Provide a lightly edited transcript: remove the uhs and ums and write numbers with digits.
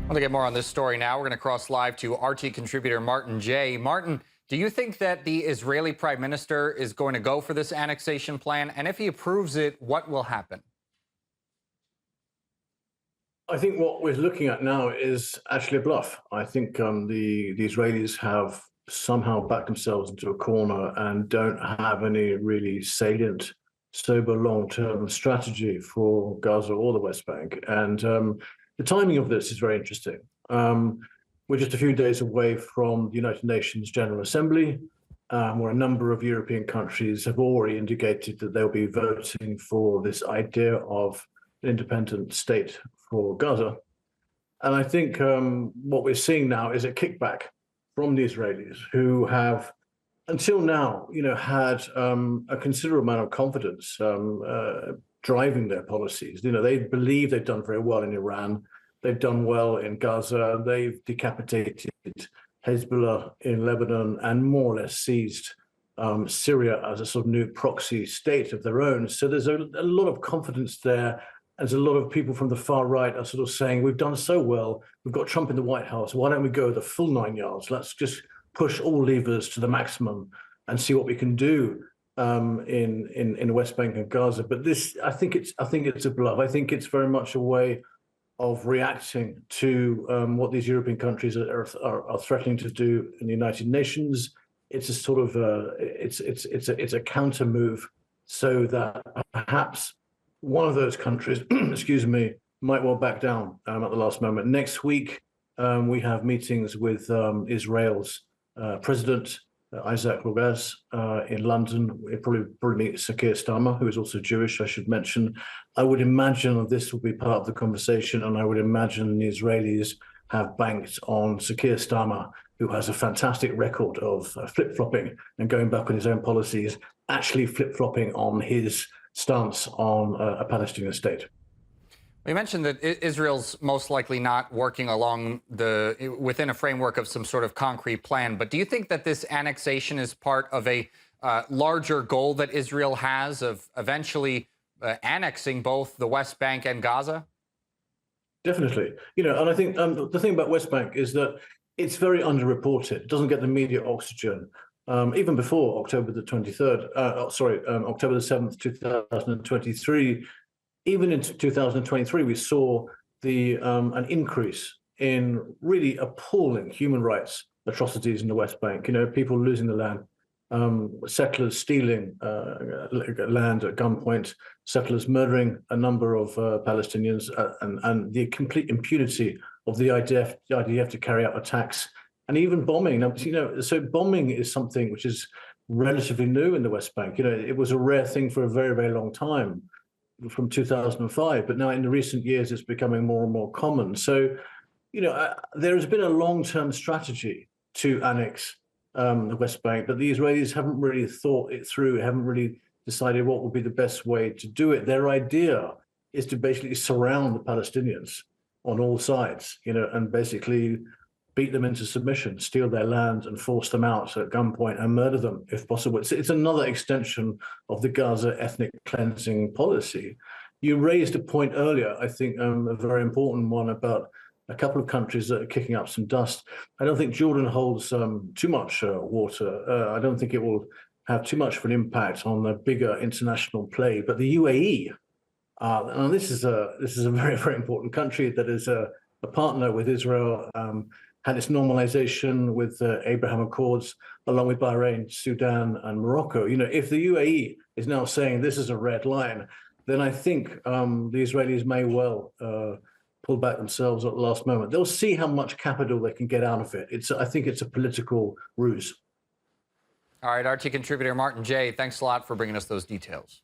I want to get more on this story now. We're going to cross live to RT contributor Martin J. Martin, do you think that the Israeli prime minister is going to go for this annexation plan? And if he approves it, what will happen? I think what we're looking at now is actually a bluff. I think the Israelis have somehow backed themselves into a corner and don't have any really salient, sober, long-term strategy for Gaza or the West Bank. And the timing of this is very interesting. We're just a few days away from the United Nations General Assembly, where a number of European countries have already indicated that they'll be voting for this idea of an independent state for Gaza. And I think what we're seeing now is a kickback from the Israelis, who have, until now, had a considerable amount of confidence driving their policies. They believe they've done very well in Iran. They've done well in Gaza. They've decapitated Hezbollah in Lebanon and more or less seized Syria as a sort of new proxy state of their own. So there's a lot of confidence there. As a lot of people from the far right are sort of saying, we've done so well, we've got Trump in the White House, why don't we go the full 9 yards? Let's just push all levers to the maximum and see what we can do in the West Bank and Gaza. But this, I think it's a bluff. I think it's very much a way of reacting to what these European countries are threatening to do in the United Nations. It's a sort of it's a counter move, so that perhaps one of those countries, excuse me, might well back down at the last moment. Next week, we have meetings with Israel's President Isaac Rabaz in London. We'll probably meet Sakir Starmer, who is also Jewish, I should mention. I would imagine that this will be part of the conversation, and I would imagine the Israelis have banked on Sakir Starmer, who has a fantastic record of flip-flopping and going back on his own policies, actually flip-flopping on his stance on a Palestinian state. You mentioned that Israel's most likely not working within a framework of some sort of concrete plan. But do you think that this annexation is part of a larger goal that Israel has of eventually annexing both the West Bank and Gaza? Definitely. And I think the thing about West Bank is that it's very underreported. It doesn't get the media oxygen. Even before October the 23rd, October the 7th, 2023, even in 2023, we saw an increase in really appalling human rights atrocities in the West Bank. People losing the land, settlers stealing land at gunpoint, settlers murdering a number of Palestinians, and the complete impunity of the IDF to carry out attacks, and even bombing. So bombing is something which is relatively new in the West Bank. It was a rare thing for a very, very long time, from 2005, but now in the recent years it's becoming more and more common. So, there has been a long-term strategy to annex the West Bank, but the Israelis haven't really thought it through, haven't really decided what would be the best way to do it. Their idea is to basically surround the Palestinians on all sides, and basically beat them into submission, steal their land, and force them out at gunpoint and murder them if possible. It's another extension of the Gaza ethnic cleansing policy. You raised a point earlier, I think a very important one, about a couple of countries that are kicking up some dust. I don't think Jordan holds too much water. I don't think it will have too much of an impact on the bigger international play. But the UAE, and this is a very, very important country that is a partner with Israel, had its normalization with Abraham Accords, along with Bahrain, Sudan, and Morocco. If the UAE is now saying this is a red line, then I think the Israelis may well pull back themselves at the last moment. They'll see how much capital they can get out of it. I think it's a political ruse. All right, RT contributor Martin J., thanks a lot for bringing us those details.